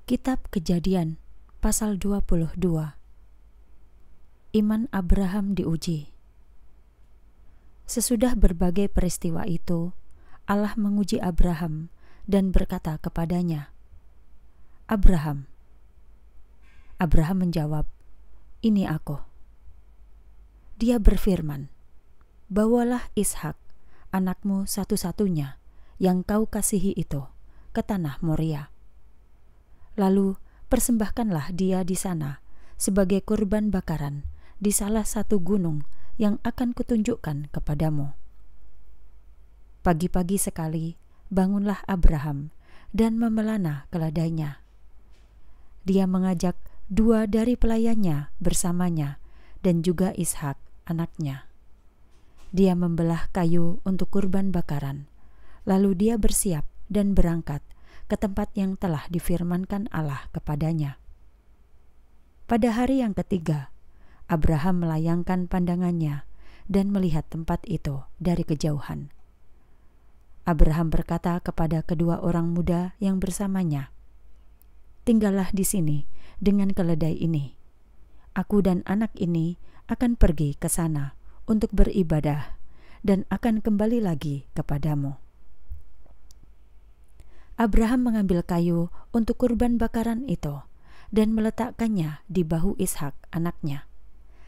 Kitab Kejadian pasal 22. Iman Abraham diuji. Sesudah berbagai peristiwa itu, Allah menguji Abraham dan berkata kepadanya, "Abraham." Abraham menjawab, "Ini aku." Dia berfirman, "Bawalah Ishak, anakmu satu-satunya, yang kau kasihi itu, ke tanah Moria. Lalu persembahkanlah dia di sana sebagai kurban bakaran di salah satu gunung yang akan kutunjukkan kepadamu." Pagi-pagi sekali bangunlah Abraham dan memelana keledainya. Dia mengajak 2 dari pelayannya bersamanya dan juga Ishak anaknya. Dia membelah kayu untuk kurban bakaran, lalu dia bersiap dan berangkat ke tempat yang telah difirmankan Allah kepadanya. Pada hari yang ketiga, Abraham melayangkan pandangannya dan melihat tempat itu dari kejauhan. Abraham berkata kepada kedua orang muda yang bersamanya, "Tinggallah di sini dengan keledai ini. Aku dan anak ini akan pergi ke sana untuk beribadah dan akan kembali lagi kepadamu." Abraham mengambil kayu untuk kurban bakaran itu dan meletakkannya di bahu Ishak anaknya,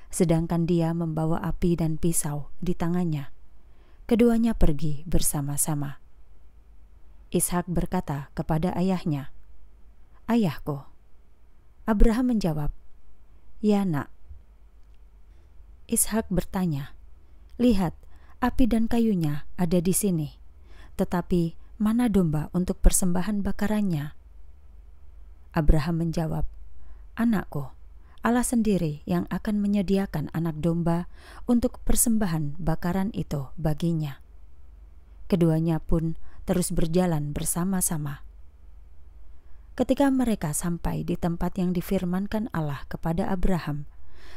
sedangkan dia membawa api dan pisau di tangannya. Keduanya pergi bersama-sama. Ishak berkata kepada ayahnya, "Ayahku." Abraham menjawab, "Ya, Nak." Ishak bertanya, "Lihat, api dan kayunya ada di sini, tetapi mana domba untuk persembahan bakarannya?" Abraham menjawab, "Anakku, Allah sendiri yang akan menyediakan anak domba untuk persembahan bakaran itu baginya." Keduanya pun terus berjalan bersama-sama. Ketika mereka sampai di tempat yang difirmankan Allah kepada Abraham,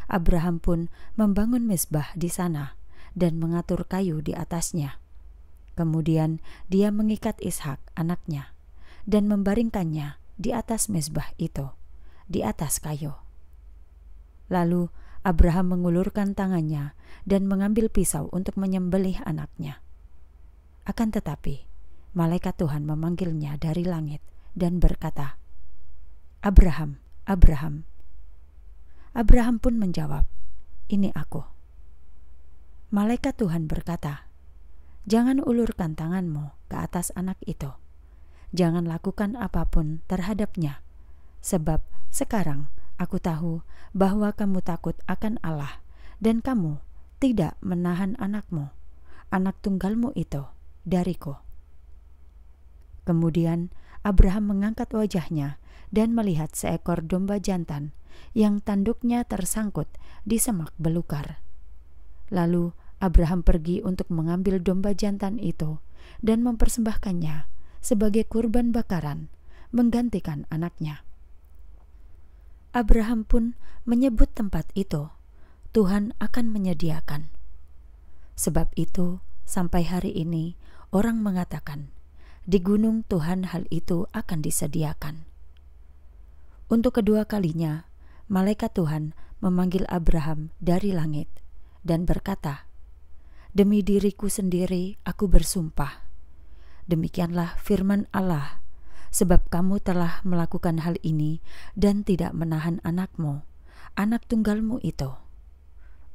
Abraham pun membangun mezbah di sana dan mengatur kayu di atasnya. Kemudian dia mengikat Ishak anaknya dan membaringkannya di atas mezbah itu, di atas kayu. Lalu Abraham mengulurkan tangannya dan mengambil pisau untuk menyembelih anaknya. Akan tetapi malaikat Tuhan memanggilnya dari langit dan berkata, "Abraham, Abraham." Abraham pun menjawab, "Ini aku." Malaikat Tuhan berkata, "Jangan ulurkan tanganmu ke atas anak itu. Jangan lakukan apapun terhadapnya, sebab sekarang aku tahu bahwa kamu takut akan Allah dan kamu tidak menahan anakmu, anak tunggalmu itu, dariku." Kemudian Abraham mengangkat wajahnya dan melihat seekor domba jantan yang tanduknya tersangkut di semak belukar. Lalu Abraham pergi untuk mengambil domba jantan itu dan mempersembahkannya sebagai kurban bakaran, menggantikan anaknya. Abraham pun menyebut tempat itu, "Tuhan akan menyediakan." Sebab itu, sampai hari ini orang mengatakan, di gunung Tuhan hal itu akan disediakan. Untuk kedua kalinya, malaikat Tuhan memanggil Abraham dari langit dan berkata, "Demi diriku sendiri aku bersumpah. Demikianlah firman Allah, sebab kamu telah melakukan hal ini dan tidak menahan anakmu, anak tunggalmu itu.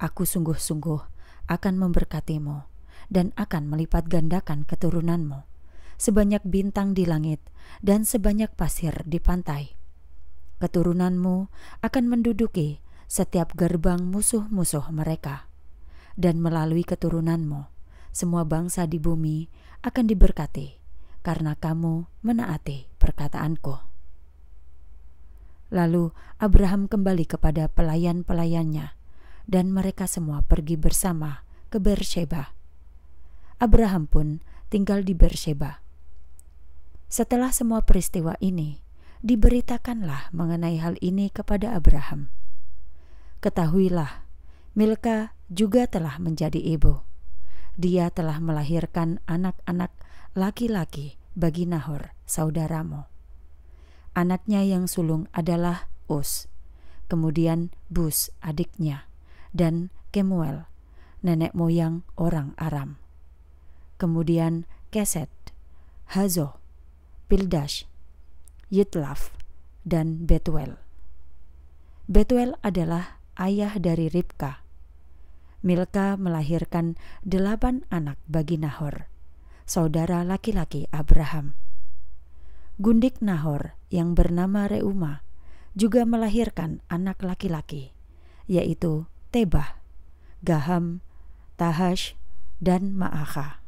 Aku sungguh-sungguh akan memberkatimu dan akan melipat gandakan keturunanmu, sebanyak bintang di langit dan sebanyak pasir di pantai. Keturunanmu akan menduduki setiap gerbang musuh-musuh mereka, dan melalui keturunanmu semua bangsa di bumi akan diberkati karena kamu menaati perkataanku." Lalu Abraham kembali kepada pelayan-pelayannya, dan mereka semua pergi bersama ke Beersheba. Abraham pun tinggal di Beersheba. Setelah semua peristiwa ini, diberitakanlah mengenai hal ini kepada Abraham. "Ketahuilah, Milka juga telah menjadi ibu. Dia telah melahirkan anak-anak laki-laki bagi Nahor, saudaramu. Anaknya yang sulung adalah Us, kemudian Bus adiknya, dan Kemuel, nenek moyang orang Aram. Kemudian Keset, Hazo, Pildash, Yitlaf, dan Betuel. Betuel adalah ayah dari Ribka. Milka melahirkan 8 anak bagi Nahor, saudara laki-laki Abraham. Gundik Nahor yang bernama Reuma juga melahirkan anak laki-laki, yaitu Tebah, Gaham, Tahash, dan Ma'akha.